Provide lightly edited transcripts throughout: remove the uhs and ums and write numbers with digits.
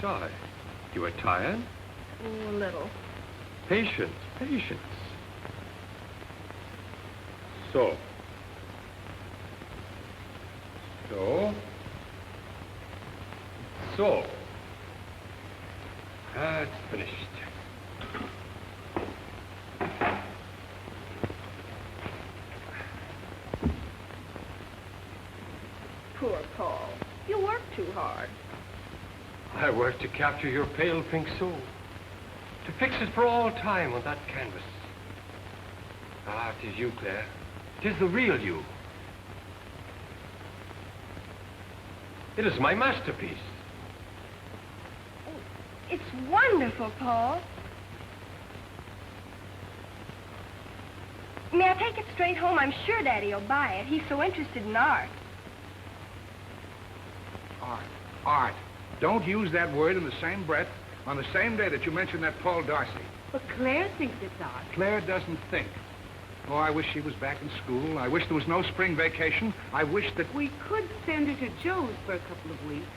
sigh. You are tired? Oh, a little. Patience, patience. So. It's finished. Poor Paul. You work too hard. I worked to capture your pale pink soul. To fix it for all time on that canvas. Ah, 'tis you, Claire. 'Tis the real you. It is my masterpiece. It's wonderful, Paul. May I take it straight home? I'm sure Daddy will buy it. He's so interested in art. Art. Don't use that word in the same breath on the same day that you mentioned that Paul Darcy. But Claire thinks it's art. Claire doesn't think. Oh, I wish she was back in school. I wish there was no spring vacation. I wish that... We could send her to Joe's for a couple of weeks.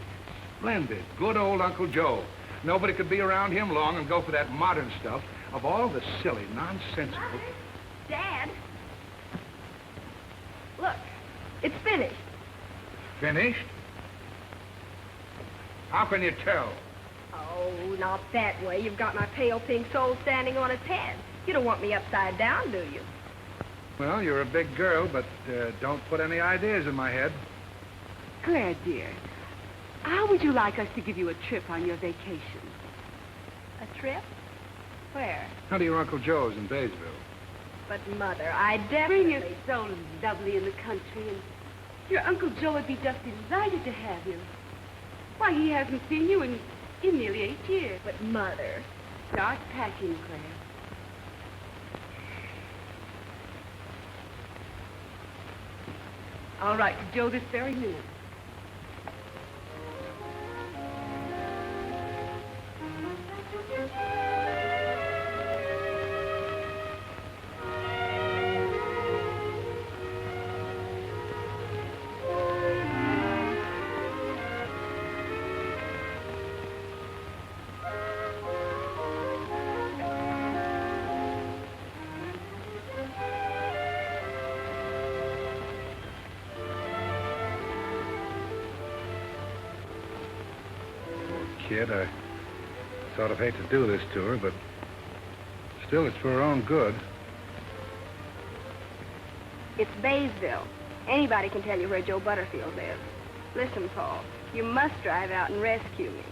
Splendid. Good old Uncle Joe. Nobody could be around him long and go for that modern stuff. Of all the silly, nonsensical... Dad. Look, it's finished. Finished? How can you tell? Oh, not that way. You've got my pale pink soul standing on its head. You don't want me upside down, do you? Well, you're a big girl, but don't put any ideas in my head. Claire, dear, how would you like us to give you a trip on your vacation? A trip? Where? How to your Uncle Joe's in Baysville. But, Mother, I definitely... Spring is so lovely in the country, and your Uncle Joe would be just delighted to have you. Why, he hasn't seen you in nearly 8 years. But, Mother... Start packing, Claire. I'll write to Joe this very minute. Kid, I sort of hate to do this to her, but still, it's for her own good. It's Baysville. Anybody can tell you where Joe Butterfield lives. Listen, Paul, you must drive out and rescue me.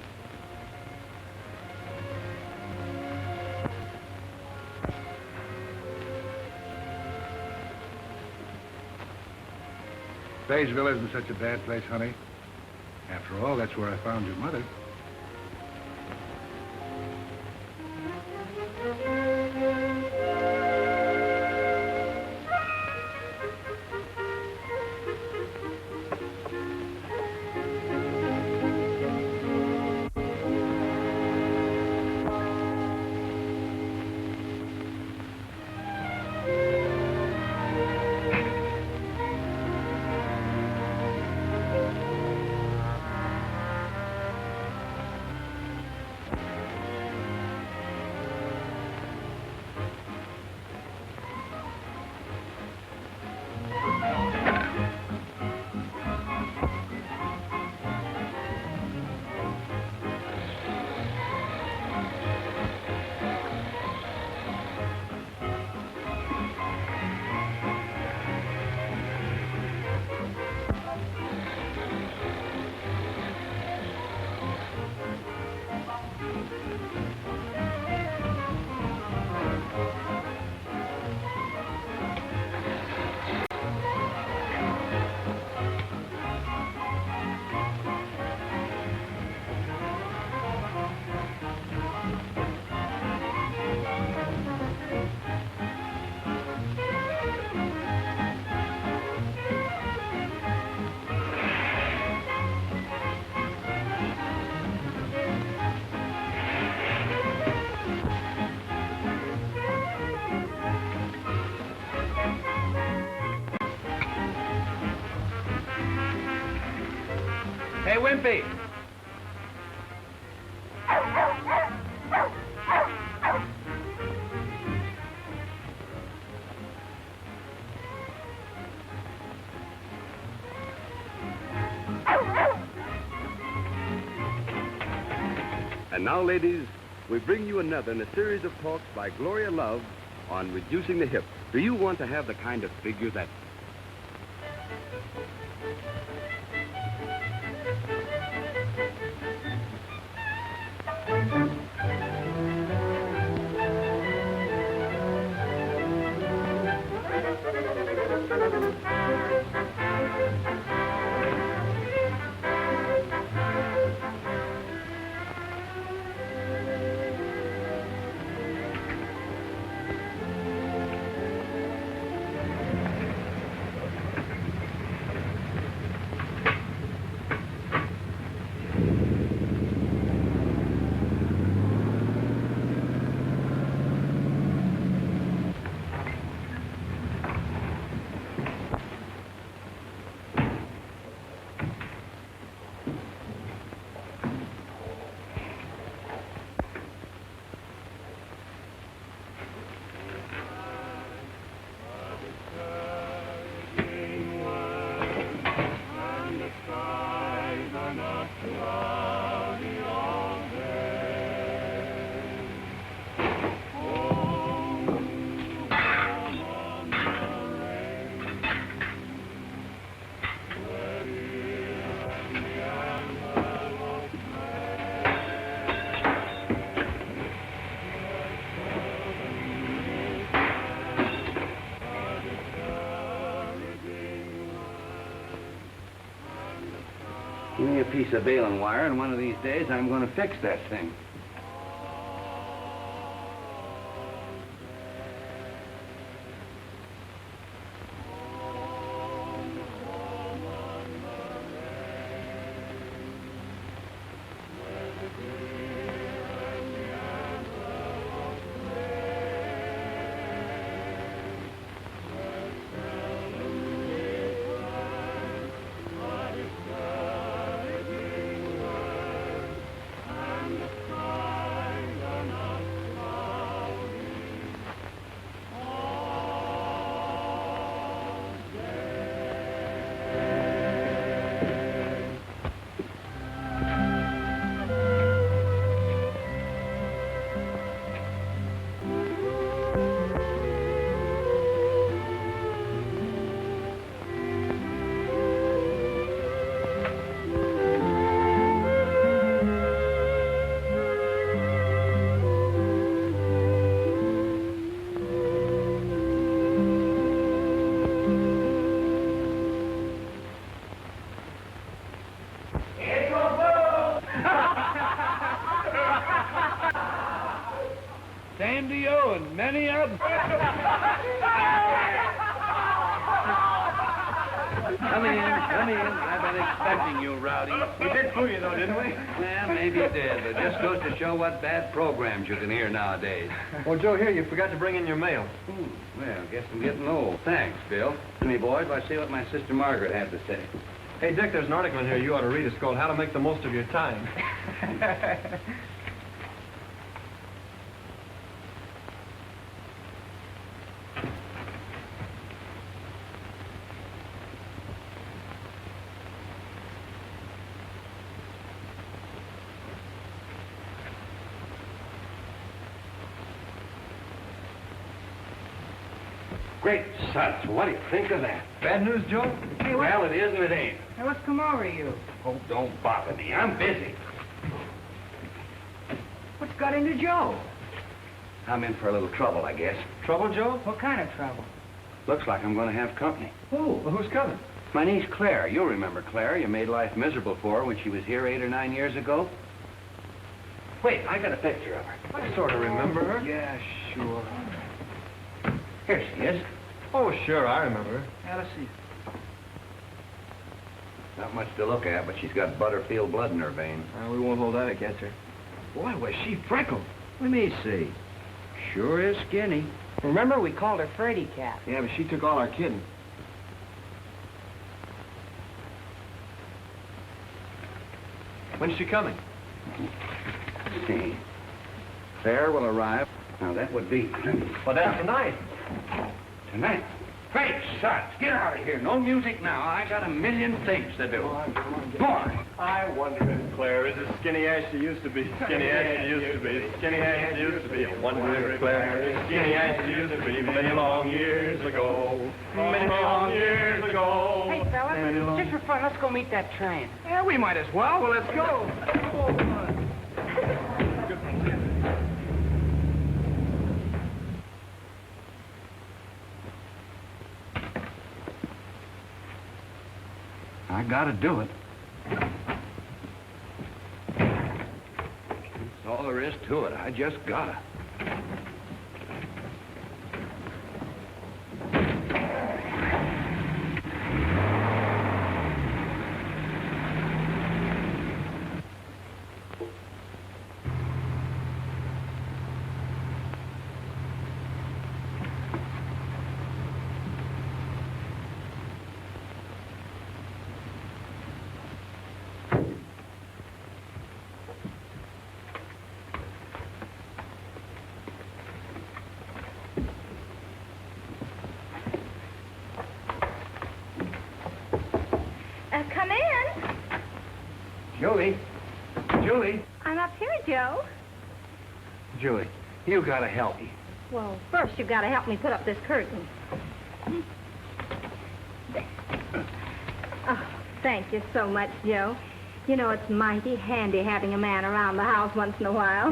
Baysville isn't such a bad place, honey. After all, that's where I found your mother. Hey, Wimpy. And now, ladies, we bring you another in a series of talks by Gloria Love on reducing the hip. Do you want to have the kind of figure that... Give me a piece of baling wire, and one of these days I'm going to fix that thing. Same to you and many others. Come in. I've been expecting you, Rowdy. We did fool you, though, didn't we? Well, maybe you did, but it just goes to show what bad programs you can hear nowadays. Well, Joe, here, you forgot to bring in your mail. Well, guess I'm getting old. Thanks, Bill. Me, boys, let's see what my sister Margaret had to say. Hey, Dick, there's an article in here you ought to read. It's called How to Make the Most of Your Time. Great suds, what do you think of that? Bad news, Joe? Hey, what? Well, it is and it ain't. Hey, what's come over you? Oh, don't bother me. I'm busy. What's got into Joe? I'm in for a little trouble, I guess. Trouble, Joe? What kind of trouble? Looks like I'm going to have company. Oh, well, who's coming? My niece Claire. You'll remember Claire. You made life miserable for her when she was here 8 or 9 years ago. Wait, I got a picture of her. I sort of remember her. Yeah, sure. Here she is. Oh, sure, I remember her. Yeah, let's see. Not much to look at, but she's got Butterfield blood in her veins. We won't hold that against her. Boy, was she freckled. Let me see. Sure is skinny. Remember, we called her Fraidy Cat. Yeah, but she took all our kidding. When's she coming? Let's see. Claire will arrive. Now, that would be... Well, that's tonight. Tonight. Great shots. Get out of here. No music now. I got a million things to do. Go on. I wonder if Claire is as skinny as she used to be. Skinny as she used to be. Skinny as she used to be. I wonder if Claire is skinny as she used to be many long years ago. Many long years ago. Hey, fellas, just for fun, let's go meet that train. Yeah, we might as well. Well, let's go. I gotta do it. That's all there is to it. I just gotta. Come in. Julie. Julie. I'm up here, Joe. Julie, you gotta help me. Well, first you've got to help me put up this curtain. Oh, thank you so much, Joe. You know, it's mighty handy having a man around the house once in a while.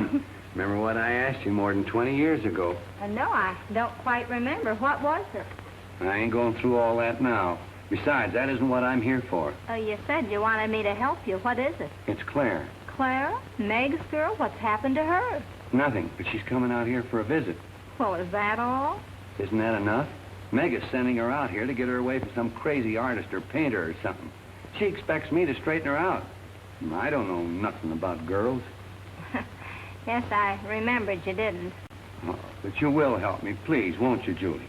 Remember what I asked you more than 20 years ago? No, I don't quite remember. What was it? I ain't going through all that now. Besides, that isn't what I'm here for. Oh, you said you wanted me to help you. What is it? It's Claire. Clara? Meg's girl? What's happened to her? Nothing, but she's coming out here for a visit. Well, is that all? Isn't that enough? Meg is sending her out here to get her away from some crazy artist or painter or something. She expects me to straighten her out. I don't know nothing about girls. Yes, I remembered you didn't. Oh, but you will help me, please, won't you, Julie?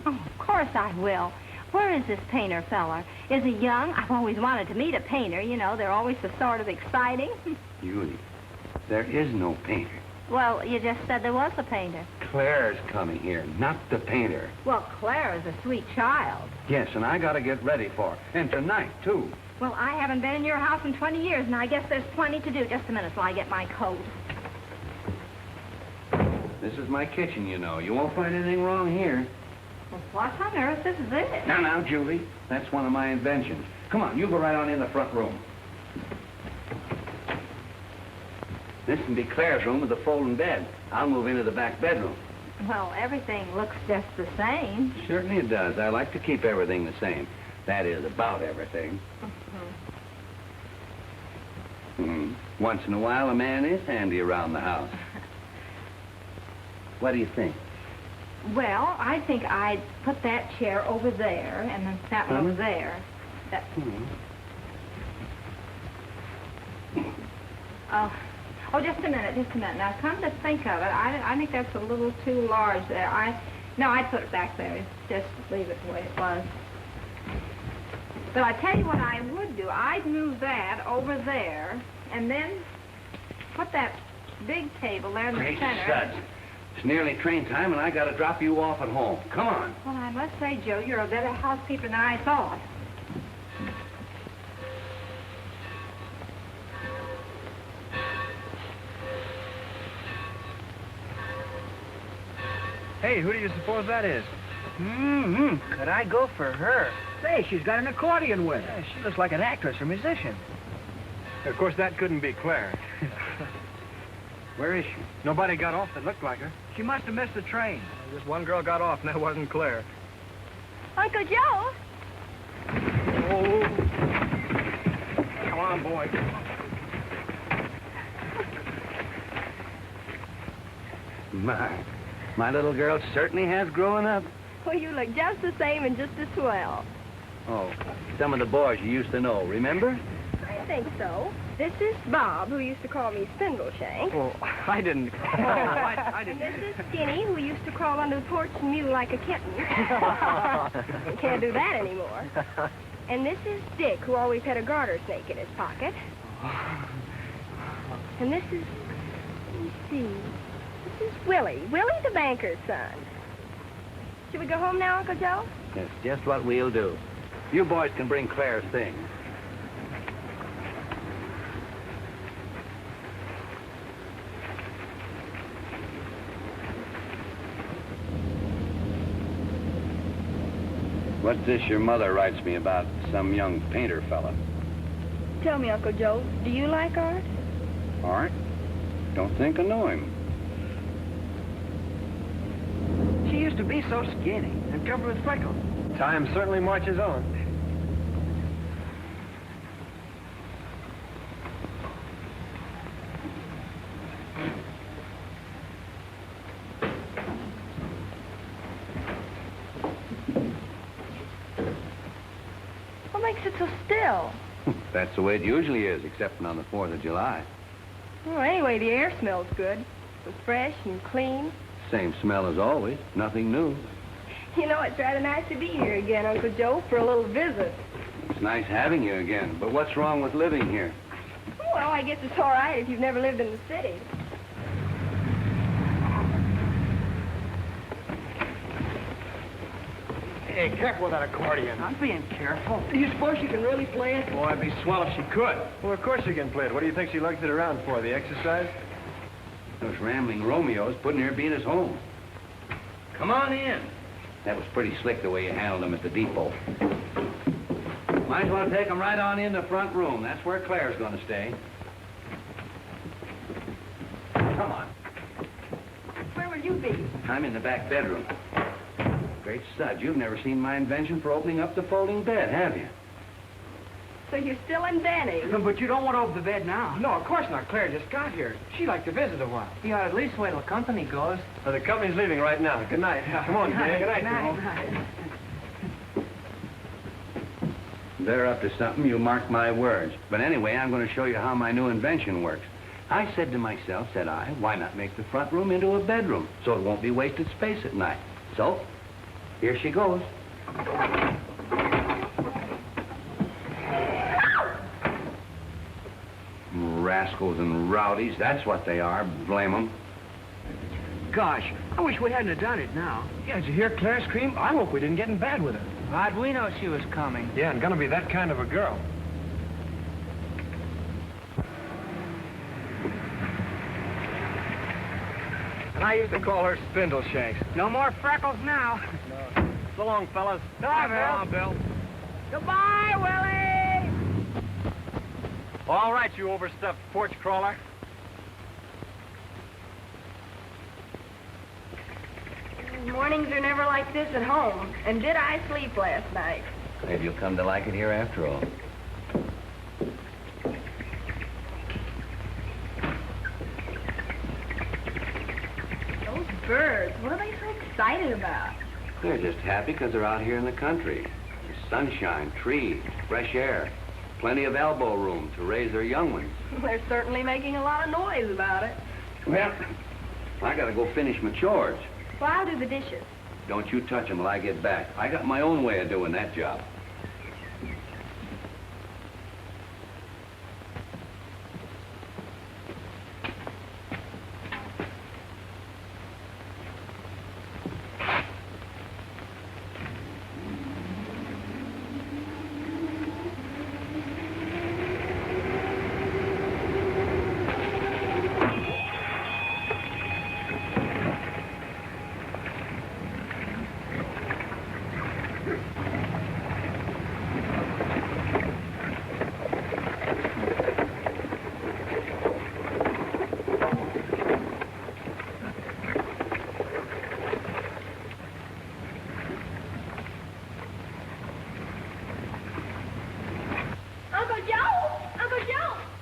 Oh, of course I will. Where is this painter fella? Is he young? I've always wanted to meet a painter. You know, they're always so sort of exciting. Julie, there is no painter. Well, you just said there was a painter. Claire's coming here, not the painter. Well, Claire is a sweet child. Yes, and I gotta get ready for her. And tonight, too. Well, I haven't been in your house in 20 years, and I guess there's plenty to do. Just a minute till I get my coat. This is my kitchen, you know. You won't find anything wrong here. Well, what on earth is this? Now, Julie. That's one of my inventions. Come on, you go right on in the front room. This can be Claire's room with the folding bed. I'll move into the back bedroom. Well, everything looks just the same. Certainly it does. I like to keep everything the same. That is, about everything. Once in a while, a man is handy around the house. What do you think? Well, I think I'd put that chair over there, and then that one over there. That... Oh, just a minute. Now, come to think of it, I think that's a little too large there. No, I'd put it back there. Just leave it the way it was. But I tell you what I would do. I'd move that over there, and then put that big table there in the Great center. suds. It's nearly train time, and I gotta drop you off at home. Come on. Well, I must say, Joe, you're a better housekeeper than I thought. Hey, who do you suppose that is? Could I go for her? Say, she's got an accordion with her. Yeah, she looks like an actress or musician. Of course, that couldn't be Claire. Where is she? Nobody got off that looked like her. She must have missed the train. Just one girl got off, and that wasn't Claire. Uncle Joe? Oh. Come on, boy. My little girl certainly has grown up. Well, you look just the same and just as swell. Oh, some of the boys you used to know, remember? I think so. This is Bob, who used to call me Spindleshank. Oh, I didn't. Oh, I And didn't. this is Skinny, who used to crawl under the porch and mew like a kitten. Can't do that anymore. And this is Dick, who always had a garter snake in his pocket. And this is, let me see, this is Willie the banker's son. Should we go home now, Uncle Joe? That's just what we'll do. You boys can bring Claire's things. What's this your mother writes me about some young painter fella? Tell me, Uncle Joe, do you like art? Art? Don't think I know him. She used to be so skinny and covered with freckles. Time certainly marches on. What makes it so still? That's the way it usually is, except on the 4th of July. Well, anyway, the air smells good. It's fresh and clean. Same smell as always, nothing new. You know, it's rather nice to be here again, Uncle Joe, for a little visit. It's nice having you again, but what's wrong with living here? Well, I guess it's all right if you've never lived in the city. Hey, careful with that accordion. I'm being careful. Do you suppose she can really play it? Boy, it'd be swell if she could. Well, of course she can play it. What do you think she lugs it around for, the exercise? Those rambling Romeos putting her being his home. Come on in. That was pretty slick the way you handled them at the depot. Might as well take them right on in the front room. That's where Claire's going to stay. Come on. Where will you be? I'm in the back bedroom. Great stud, you've never seen my invention for opening up the folding bed, have you? So you're still in Danny. But you don't want to open the bed now. No, of course not. Claire just got here. She'd like to visit a while. You ought to at least wait till company goes. The company's leaving right now. Good night. Come on, Dan. Good night, Jerome. They're up to something, you mark my words. But anyway, I'm going to show you how my new invention works. I said to myself, said I, why not make the front room into a bedroom so it won't be wasted space at night? So, here she goes. Rascals and rowdies, that's what they are, blame them. Gosh, I wish we hadn't have done it now. Yeah, did you hear Claire scream? I hope we didn't get in bad with her. How'd we know she was coming? Yeah, and gonna be that kind of a girl. And I used to call her Spindle Shanks. No more freckles now. So long, fellas. Bye, Bill. Goodbye, Willie! All right, you overstuffed porch crawler. Mornings are never like this at home. And did I sleep last night? Maybe you'll come to like it here after all. Those birds, what are they so excited about? They're just happy because they're out here in the country. There's sunshine, trees, fresh air, plenty of elbow room to raise their young ones. They're certainly making a lot of noise about it. Well, I gotta go finish my chores. Well, I'll do the dishes. Don't you touch them till I get back. I got my own way of doing that job.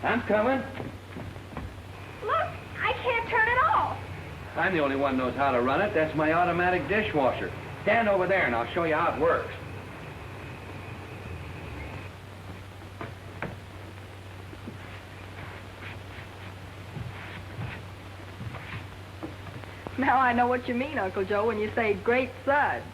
I'm coming. Look, I can't turn it off. I'm the only one who knows how to run it. That's my automatic dishwasher. Stand over there and I'll show you how it works. Now I know what you mean, Uncle Joe, when you say great suds.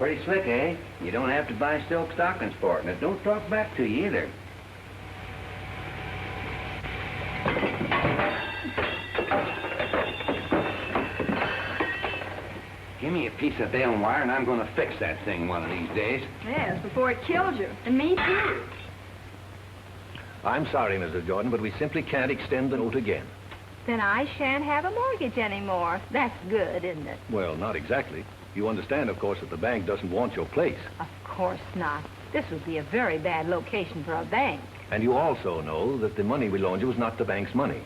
Pretty slick, eh? You don't have to buy silk stockings for it, and it don't talk back to you either. Give me a piece of bale wire, and I'm going to fix that thing one of these days. Yes, before it kills you. And me too. I'm sorry, Mrs. Jordan, but we simply can't extend the note again. Then I shan't have a mortgage anymore. That's good, isn't it? Well, not exactly. You understand, of course, that the bank doesn't want your place. Of course not. This would be a very bad location for a bank. And you also know that the money we loaned you is not the bank's money.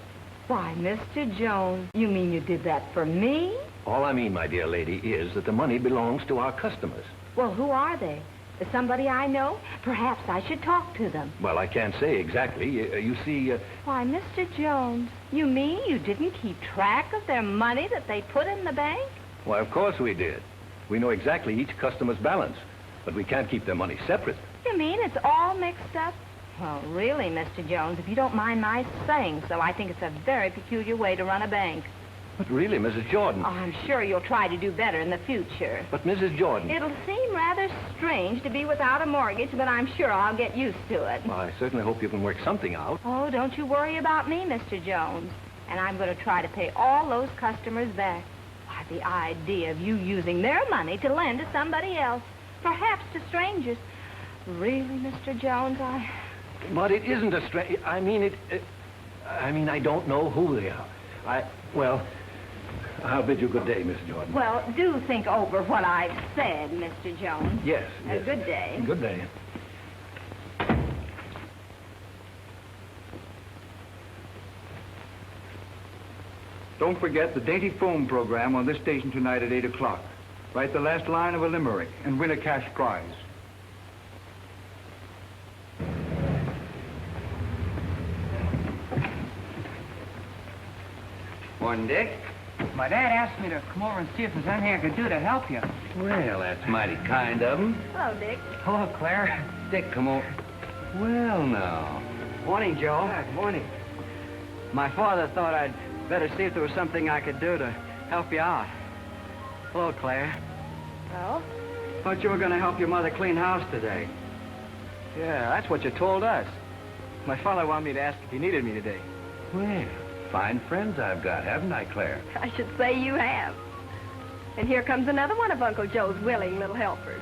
Why, Mr. Jones, you mean you did that for me? All I mean, my dear lady, is that the money belongs to our customers. Well, who are they? Is somebody I know? Perhaps I should talk to them. Well, I can't say exactly. You see... Why, Mr. Jones, you mean you didn't keep track of their money that they put in the bank? Why, of course we did. We know exactly each customer's balance, but we can't keep their money separate. You mean it's all mixed up? Well, really, Mr. Jones, if you don't mind my saying so, I think it's a very peculiar way to run a bank. But really, Mrs. Jordan... Oh, I'm sure you'll try to do better in the future. But, Mrs. Jordan... It'll seem rather strange to be without a mortgage, but I'm sure I'll get used to it. Well, I certainly hope you can work something out. Oh, don't you worry about me, Mr. Jones. And I'm going to try to pay all those customers back. Why, the idea of you using their money to lend to somebody else, perhaps to strangers. Really, Mr. Jones, But it isn't a strange... I mean, I don't know who they are. Well, I'll bid you good day, Miss Jordan. Well, do think over what I've said, Mr. Jones. Yes, yes. Good day. Good day. Don't forget the dainty foam program on this station tonight at 8 o'clock. Write the last line of a limerick and win a cash prize. Morning, Dick. My dad asked me to come over and see if there's anything I could do to help you. Well, that's mighty kind of him. Hello, Dick. Hello, Claire. Dick, come over. Well, now. Morning, Joe. Good morning. My father thought I'd better see if there was something I could do to help you out. Hello, Claire. Well? Thought you were going to help your mother clean house today. Yeah, that's what you told us. My father wanted me to ask if you needed me today. Well, fine friends I've got, haven't I, Claire? I should say you have. And here comes another one of Uncle Joe's willing little helpers.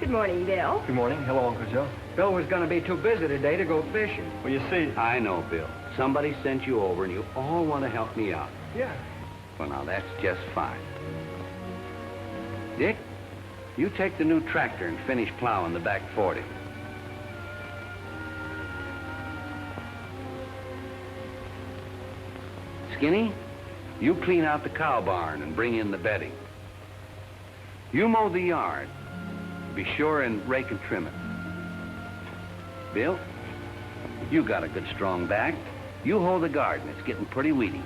Good morning, Bill. Good morning. Hello, Uncle Joe. Bill was going to be too busy today to go fishing. Well, you see... I know, Bill. Somebody sent you over, and you all want to help me out. Yeah. Well, now, that's just fine. Dick, you take the new tractor and finish plowing the back 40. Skinny, you clean out the cow barn and bring in the bedding. You mow the yard. Be sure and rake and trim it. Bill, you got a good strong back. You hoe the garden. It's getting pretty weedy.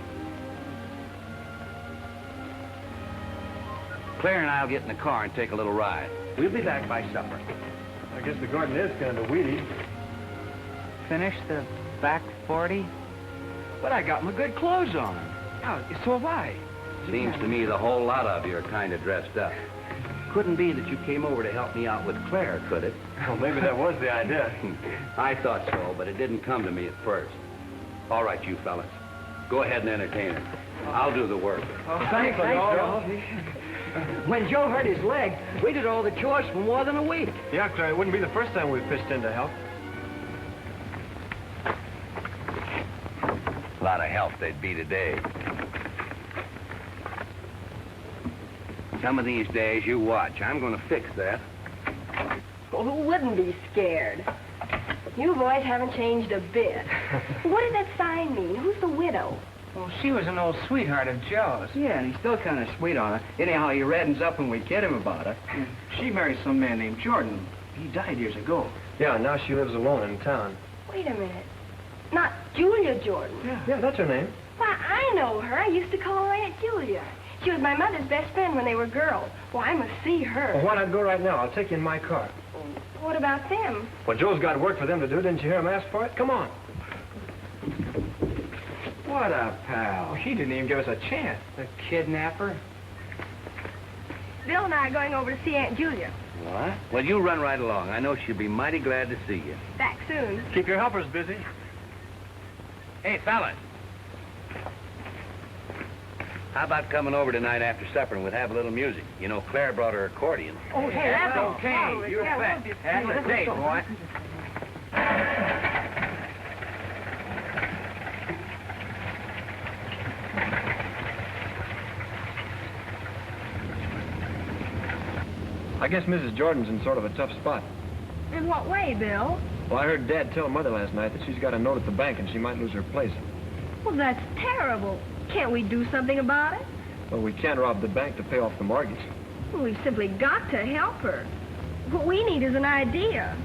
Claire and I'll get in the car and take a little ride. We'll be back by supper. I guess the garden is kind of weedy. Finish the back 40? But I got my good clothes on. Oh, so have I. Seems to me the whole lot of you are kind of dressed up. Couldn't be that you came over to help me out with Claire, could it? Well, maybe that was the idea. I thought so, but it didn't come to me at first. All right, you fellas. Go ahead and entertain her. I'll do the work. Oh, thanks, Joe. When Joe hurt his leg, we did all the chores for more than a week. Yeah, Claire, it wouldn't be the first time we've pitched in to help. A lot of help they'd be today. Some of these days, you watch. I'm going to fix that. Well, who wouldn't be scared? You boys haven't changed a bit. What does that sign mean? Who's the widow? Well, she was an old sweetheart of Joe's. Yeah, and he's still kind of sweet on her. Anyhow, he reddens up when we kid him about her. She married some man named Jordan. He died years ago. Yeah, now she lives alone in town. Wait a minute. Not Julia Jordan. Yeah, that's her name. Why, I know her. I used to call her Aunt Julia. She was my mother's best friend when they were girls. Well, I must see her. Well, why not go right now? I'll take you in my car. What about them? Well, Joe's got work for them to do. Didn't you hear him ask for it? Come on. What a pal. She didn't even give us a chance. The kidnapper? Bill and I are going over to see Aunt Julia. What? Well, you run right along. I know she'll be mighty glad to see you. Back soon. Keep your helpers busy. Hey, fellas. How about coming over tonight after supper and we'll have a little music? You know, Claire brought her accordion. Oh, hey, that's Okay, you're bet. That's the date, boy. I guess Mrs. Jordan's in sort of a tough spot. In what way, Bill? Well, I heard Dad tell Mother last night that she's got a note at the bank and she might lose her place. Well, that's terrible. Can't we do something about it? Well, we can't rob the bank to pay off the mortgage. Well, we've simply got to help her. What we need is an idea.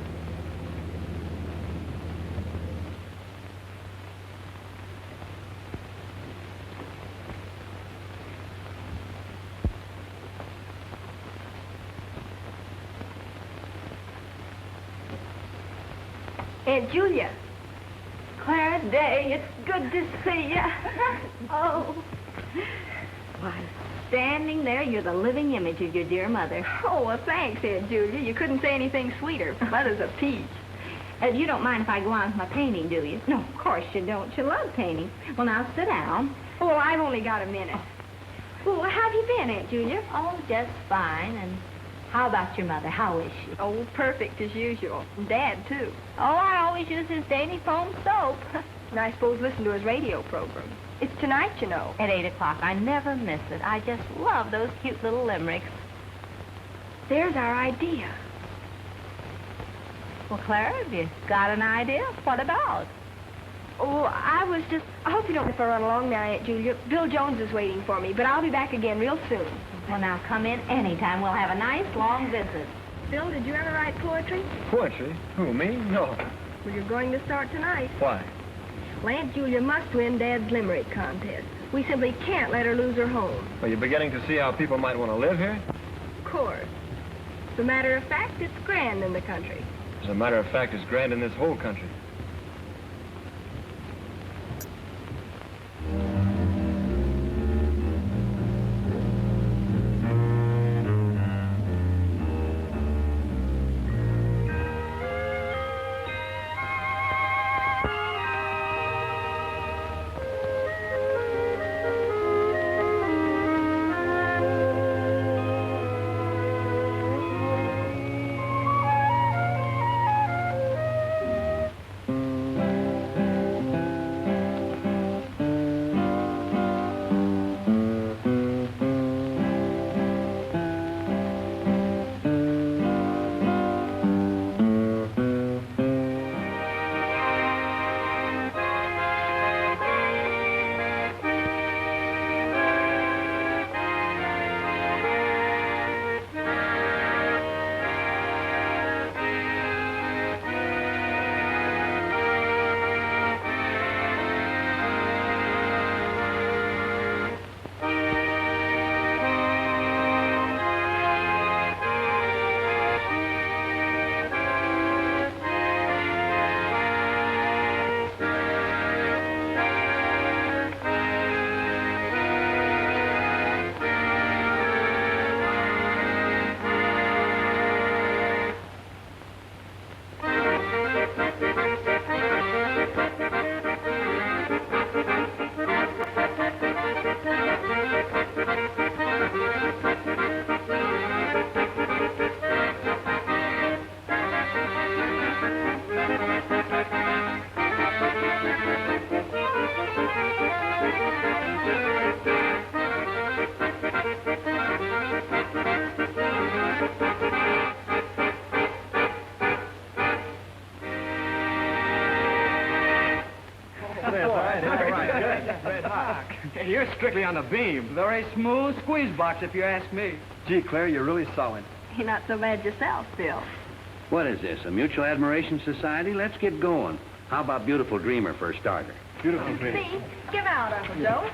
Aunt Julia. Clara Day, it's good to see you. Oh. Why, standing there, you're the living image of your dear mother. Oh, well, thanks, Aunt Julia. You couldn't say anything sweeter. Mother's a peach. You don't mind if I go on with my painting, do you? No, of course you don't. You love painting. Well, now, sit down. Oh, well, I've only got a minute. Well, how have you been, Aunt Julia? Oh, just fine. And how about your mother? How is she? Oh, perfect as usual. And Dad, too. Oh, I always use his dainty foam soap. And I suppose listen to his radio program. It's tonight, you know. At 8 o'clock. I never miss it. I just love those cute little limericks. There's our idea. Well, Clara, have you got an idea? What about? Oh, I hope you don't have to run along now, Aunt Julia. Bill Jones is waiting for me, but I'll be back again real soon. Well, now, come in anytime. We'll have a nice, long visit. Bill, did you ever write poetry? Poetry? Who, me? No. Well, you're going to start tonight. Why? Well, Aunt Julia must win Dad's limerick contest. We simply can't let her lose her home. Are you beginning to see how people might want to live here? Of course. As a matter of fact, it's grand in the country. As a matter of fact, it's grand in this whole country. You're strictly on the beam. Very smooth squeeze box, if you ask me. Gee, Claire, you're really solid. You're not so bad yourself, Bill. What is this, a mutual admiration society? Let's get going. How about Beautiful Dreamer for a starter? Beautiful dream. See? Give out, Uncle Joe.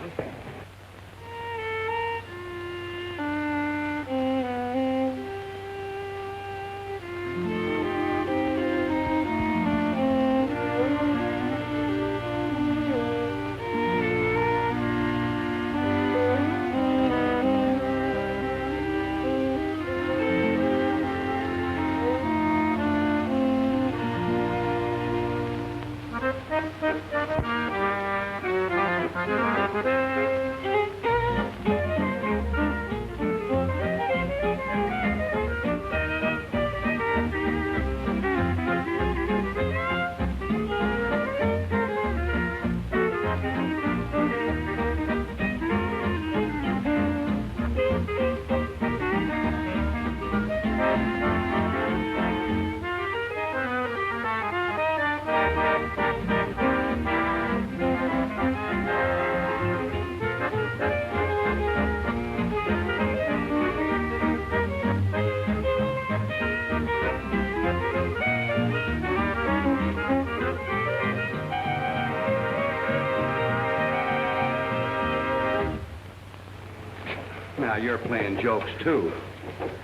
Now, you're playing jokes, too.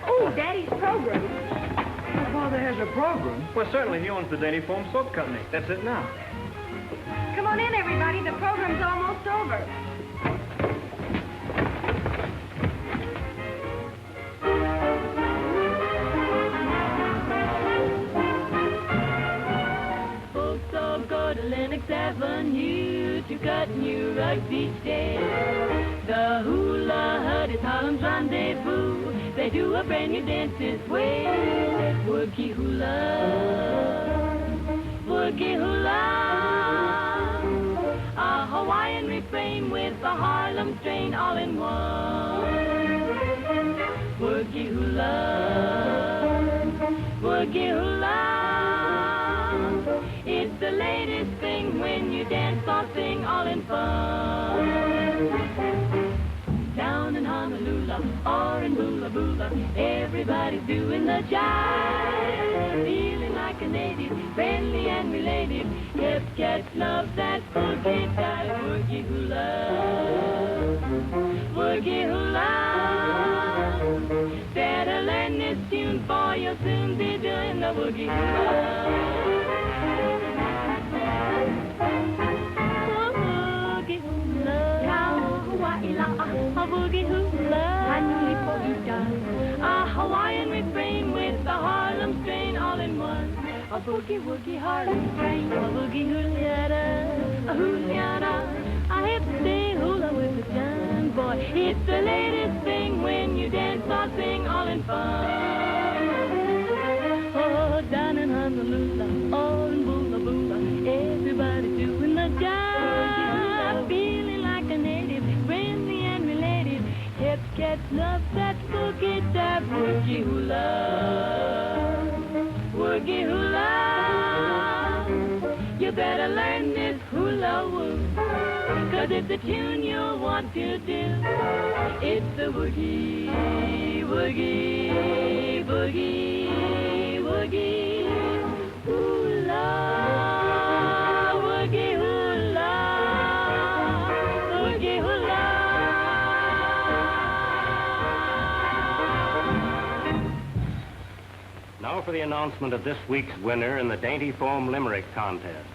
Oh, Daddy's program. My father has a program. Well, certainly, he owns the Dainty Foam Soap Company. That's it now. Come on in, everybody. The program's almost over. Folks all go to Lenox Avenue to cut new rugs each day. The hula hut is Harlem's rendezvous. They do a brand new dance this way. Woogie hula, woogie hula. A Hawaiian refrain with a Harlem strain all in one. Woogie hula, woogie hula. It's the latest thing when you dance or sing all in fun. Down in Honolulu or in Bula Bula, everybody's doing the jive. Feeling like a native, friendly and related. Hip cats love that boogie dive. Woogie hula, woogie hula. Better learn this tune for you'll soon be doing the woogie hula. A boogie hula, a Hawaiian refrain with the Harlem strain all in one. A boogie woogie Harlem strain, a boogie huliana, a huliana. I hip say hula with the John boy. It's the latest thing when you dance or sing all in fun. Oh, down in Honolulu, all in Bula Bula, everybody doing the jive, feeling like a native, friendly and related. Hip cats love that boogie dive. Woogie hula, woogie hula. You better learn this hula woo, 'cause it's a tune you'll want to do. It's the woogie, woogie, boogie, woogie hula, woogie hula, woogie hula. Now for the announcement of this week's winner in the Dainty Foam Limerick Contest.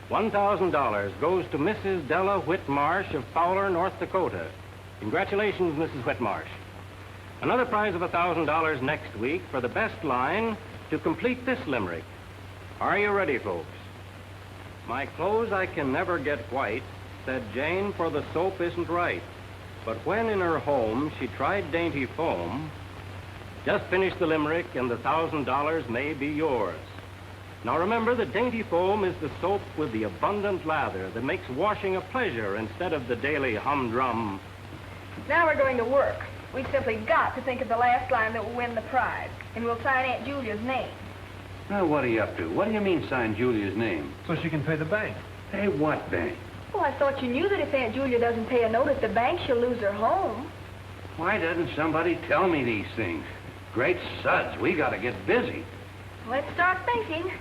$1,000 goes to Mrs. Della Whitmarsh of Fowler, North Dakota. Congratulations, Mrs. Whitmarsh. Another prize of $1,000 next week for the best line to complete this limerick. Are you ready, folks? My clothes I can never get white, said Jane, for the soap isn't right. But when in her home she tried Dainty Foam, just finish the limerick and the $1,000 may be yours. Now remember that Dainty Foam is the soap with the abundant lather that makes washing a pleasure instead of the daily humdrum. Now we're going to work. We simply got to think of the last line that will win the prize, and we'll sign Aunt Julia's name. Now, what are you up to? What do you mean sign Julia's name? So she can pay the bank. Hey, what bank? Oh, I thought you knew that if Aunt Julia doesn't pay a note at the bank, she'll lose her home. Why doesn't somebody tell me these things? Great suds, we gotta get busy. Let's start thinking.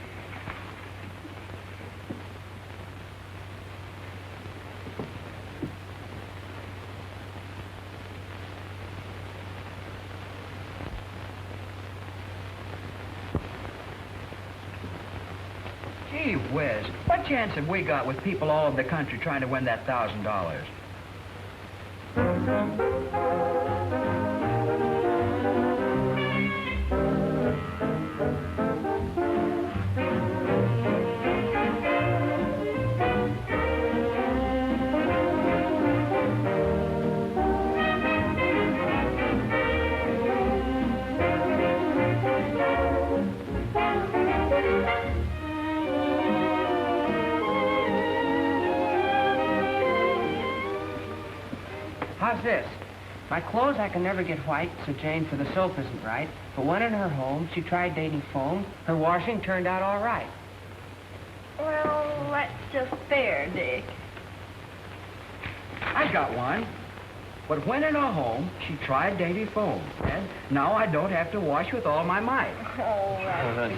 Gee whiz, what chance have we got with people all over the country trying to win that $1,000? How's this? My clothes I can never get white, said Jane, for the soap isn't right. But when in her home she tried Dainty Foam, her washing turned out all right. Well, that's just fair, Dick. I got one. But when in her home, she tried Dainty Foam. And now I don't have to wash with all my might. Oh, that's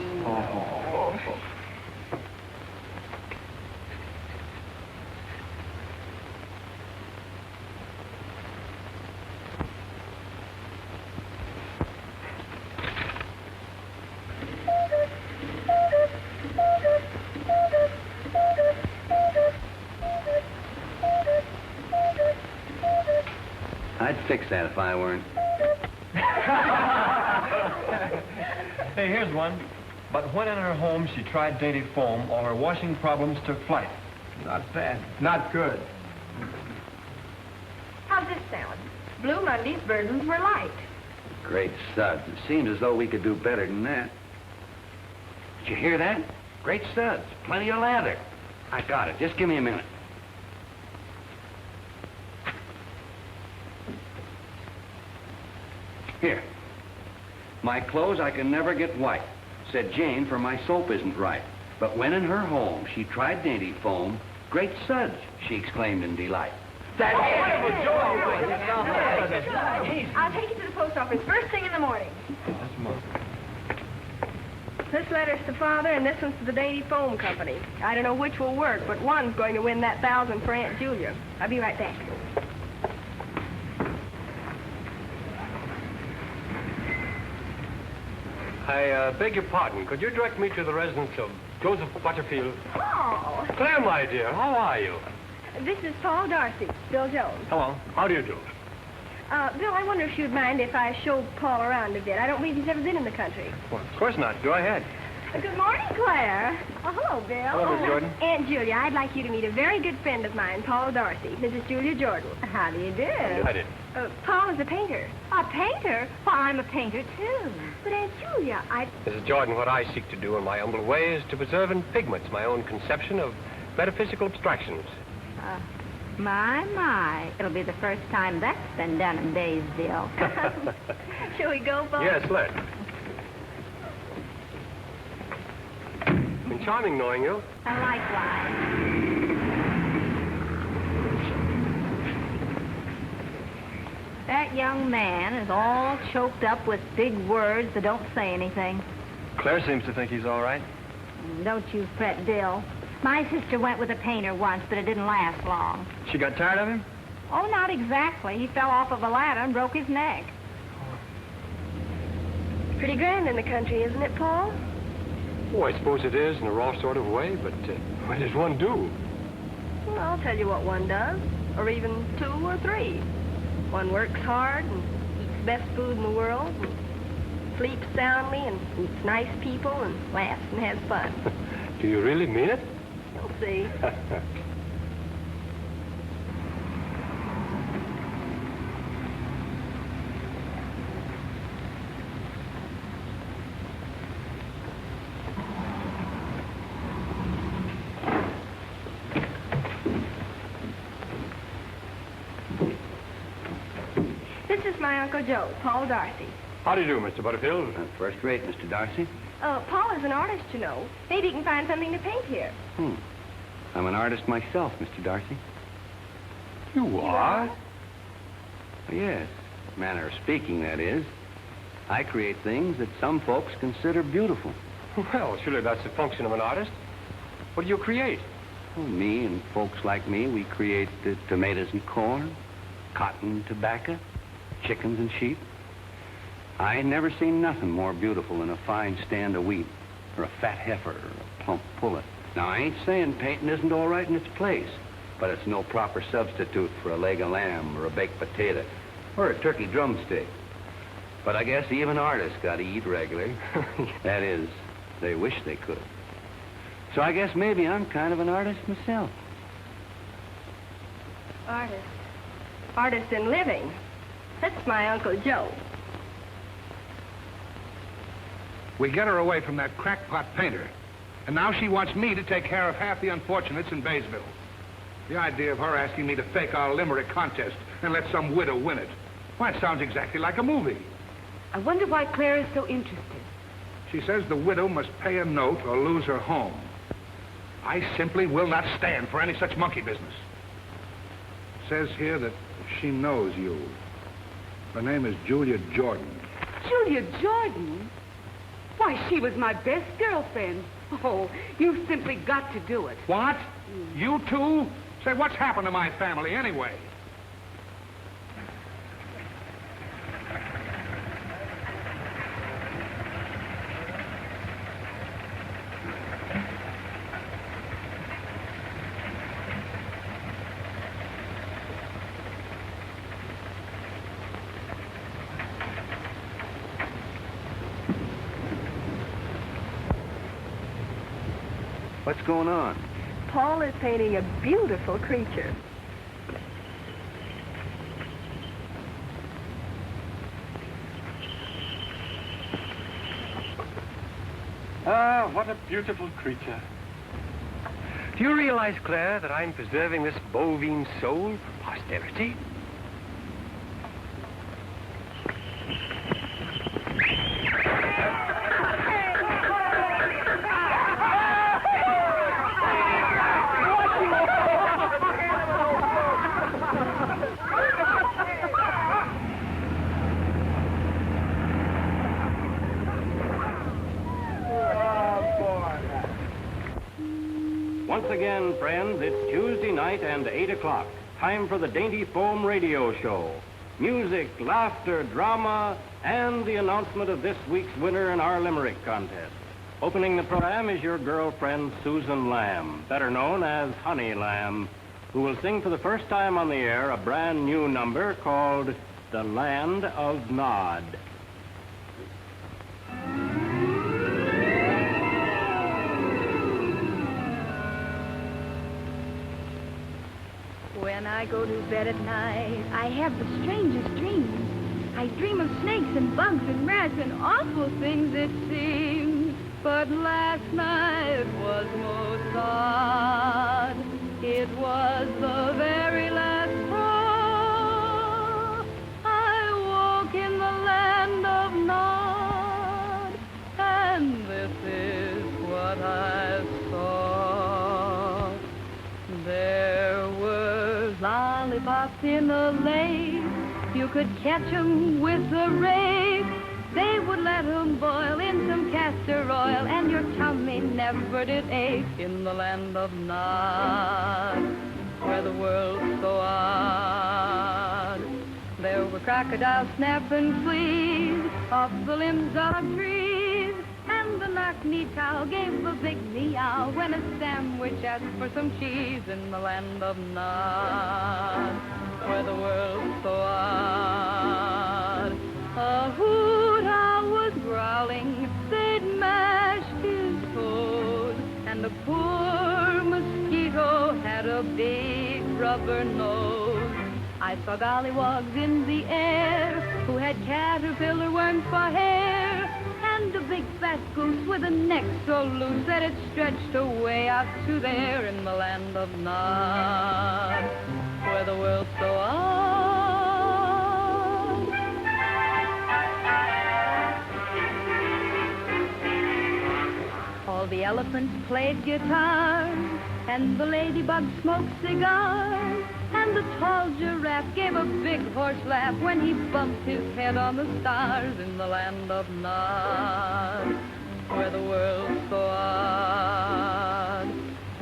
fix that if I weren't. Hey, here's one. But when in her home she tried dainty foam, all her washing problems took flight. Not bad. Not good. How's this sound? Blue Monday's burdens were light. Great suds. It seems as though we could do better than that. Did you hear that? Great suds. Plenty of lather. I got it. Just give me a minute. Here. My clothes I can never get white. Said Jane, for my soap isn't right. But when in her home she tried dainty foam, great suds, she exclaimed in delight. I'll take you to the post office first thing in the morning. This letter's to Father, and this one's to the Dainty Foam Company. I don't know which will work, but one's going to win that 1,000 for Aunt Julia. I'll be right back. I beg your pardon. Could you direct me to the residence of Joseph Butterfield? Oh. Claire, my dear, how are you? This is Paul Darcy, Bill Jones. Hello. How do you do? Bill, I wonder if you'd mind if I showed Paul around a bit. I don't believe he's ever been in the country. Well, of course not. Go ahead. Good morning, Claire. Oh, hello, Bill. Hello, Miss Jordan. Aunt Julia, I'd like you to meet a very good friend of mine, Paul Darcy, Mrs. Julia Jordan. How do you do? I did. Paul is a painter. A painter? Well, I'm a painter, too. But Aunt Julia, Mrs. Jordan, what I seek to do in my humble way is to preserve in pigments my own conception of metaphysical abstractions. My. It'll be the first time that's been done in Daysville. Shall we go, Paul? Yes, let's. Been charming knowing you. Likewise. That young man is all choked up with big words that don't say anything. Claire seems to think he's all right. Don't you fret, Bill. My sister went with a painter once, but it didn't last long. She got tired of him? Oh, not exactly. He fell off of a ladder and broke his neck. Pretty grand in the country, isn't it, Paul? Oh, I suppose it is in a raw sort of way, but what does one do? Well, I'll tell you what one does, or even 2 or 3. One works hard and eats the best food in the world, and sleeps soundly and meets nice people and laughs and has fun. Do you really mean it? You'll see. This is my Uncle Joe, Paul Darcy. How do you do, Mr. Butterfield? First rate, Mr. Darcy. Paul is an artist, you know. Maybe he can find something to paint here. I'm an artist myself, Mr. Darcy. You are? Yes, manner of speaking, that is. I create things that some folks consider beautiful. Well, surely that's the function of an artist. What do you create? Well, me and folks like me, we create tomatoes and corn, cotton and tobacco, chickens and sheep. I ain't never seen nothing more beautiful than a fine stand of wheat, or a fat heifer, or a plump pullet. Now, I ain't saying painting isn't all right in its place, but it's no proper substitute for a leg of lamb, or a baked potato, or a turkey drumstick. But I guess even artists got to eat regular. That is, they wish they could. So I guess maybe I'm kind of an artist myself. Artist. Artist in living. That's my Uncle Joe. We get her away from that crackpot painter. And now she wants me to take care of half the unfortunates in Baysville. The idea of her asking me to fake our limerick contest and let some widow win it. Why, it sounds exactly like a movie. I wonder why Claire is so interested. She says the widow must pay a note or lose her home. I simply will not stand for any such monkey business. It says here that she knows you. Her name is Julia Jordan. Julia Jordan? Why, she was my best girlfriend. Oh, you've simply got to do it. What? You too? Say, what's happened to my family anyway? What's going on? Paul is painting a beautiful creature. Ah, what a beautiful creature. Do you realize, Claire, that I'm preserving this bovine soul for posterity? Once again, friends, it's Tuesday night and 8 o'clock. Time for the Dainty Foam Radio Show. Music, laughter, drama, and the announcement of this week's winner in our Limerick contest. Opening the program is your girlfriend, Susan Lamb, better known as Honey Lamb, who will sing for the first time on the air a brand new number called The Land of Nod. When I go to bed at night, I have the strangest dreams. I dream of snakes and bugs and rats and awful things it seems. But last night was most odd. It was the very last straw. I woke in the land of Nod, and this is what I saw. There were lollipops in the lake. You could catch 'em with a rake. They would let 'em boil in some castor oil, and your tummy never did ache in the land of Nod, where the world's so odd. There were crocodiles snapping fleas off the limbs of trees, and the knock-kneed cow gave a big meow when a sandwich asked for some cheese in the land of Nod, where the world's so odd. A hoot owl was growling, they'd mashed his toes, and the poor mosquito had a big rubber nose. I saw gollywogs in the air who had caterpillar worms for hair, and a big fat goose with a neck so loose that it stretched away out to there in the land of Nod, where the world's so odd. All the elephants played guitars, and the ladybug smoked cigars, and the tall giraffe gave a big horse laugh when he bumped his head on the stars in the land of Nod, where the world's so odd.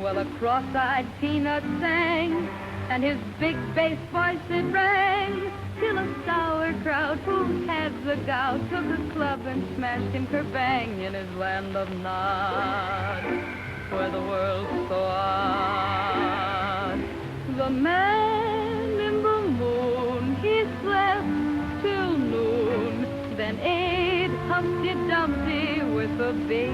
Well, a cross-eyed peanut sang, and his big bass voice it rang, till a sauerkraut who had the gout took a club and smashed him kerbang in his land of Nod, where the world's so odd. The man in the moon, he slept till noon, then ate Humpty Dumpty with a big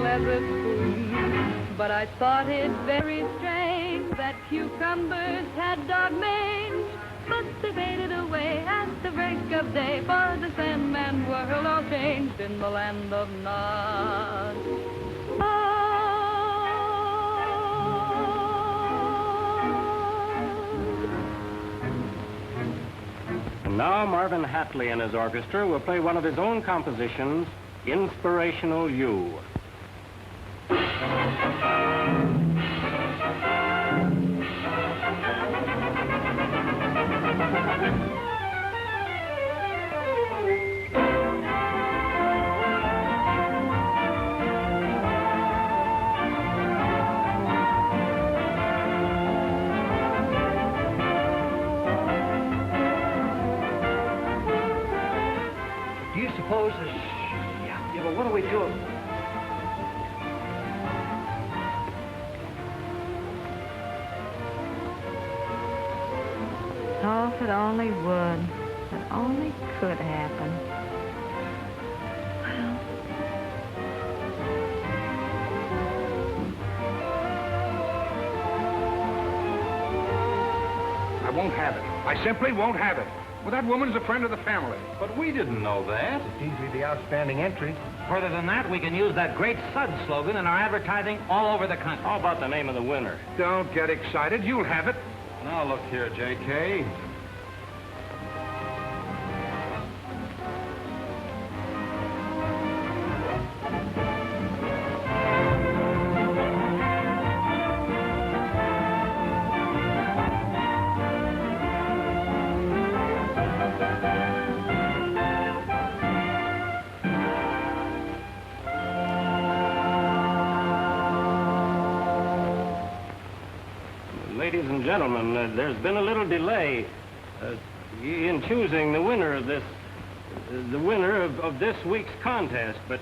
leather spoon. But I thought it very strange that cucumbers had dog mange, but they faded away at the break of day, for the Sandman world all changed in the land of Nod. And now Marvin Hatley and his orchestra will play one of his own compositions, Inspirational You. Do you suppose this... Yeah, but what do we do? Oh, if it only would. If it only could happen. Well. won't have it. I simply won't have it. Well, that woman's a friend of the family. But we didn't know that. It's easily the outstanding entry. Further than that, we can use that great Sud slogan in our advertising all over the country. How about the name of the winner? Don't get excited. You'll have it. Now, look here, J.K. Ladies and gentlemen, there's been a little delay in choosing the winner of this, of this week's contest, but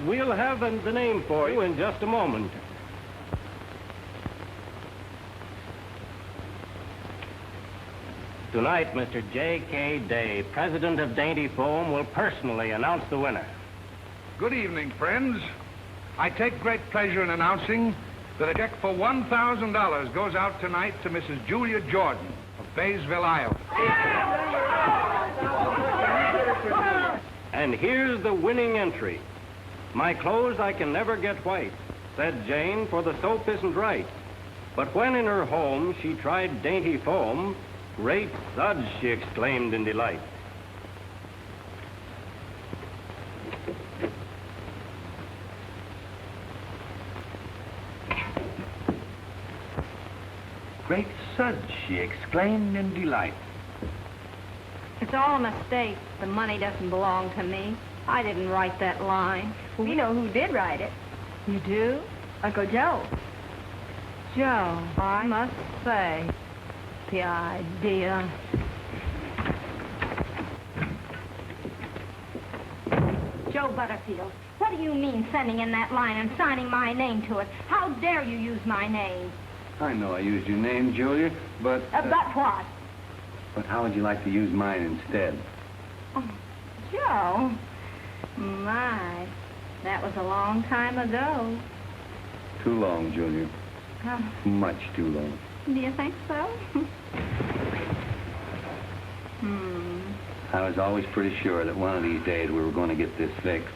we'll have the name for you in just a moment. Tonight, Mr. J.K. Day, president of Dainty Foam, will personally announce the winner. Good evening, friends. I take great pleasure in announcing that a check for $1,000 goes out tonight to Mrs. Julia Jordan of Baysville, Iowa. And here's the winning entry. My clothes I can never get white, said Jane, for the soap isn't right. But when in her home she tried Dainty Foam, great suds, she exclaimed in delight. Great Suds, she exclaimed in delight. It's all a mistake. The money doesn't belong to me. I didn't write that line. Well, we know who did write it. You do? Uncle Joe. Joe, I must say, the idea. Joe Butterfield, what do you mean sending in that line and signing my name to it? How dare you use my name? I know I used your name, Julia, but... But what? But how would you like to use mine instead? Oh, Joe. My, that was a long time ago. Too long, Julia. Oh, Much too long. do you think so? I was always pretty sure that one of these days we were going to get this fixed.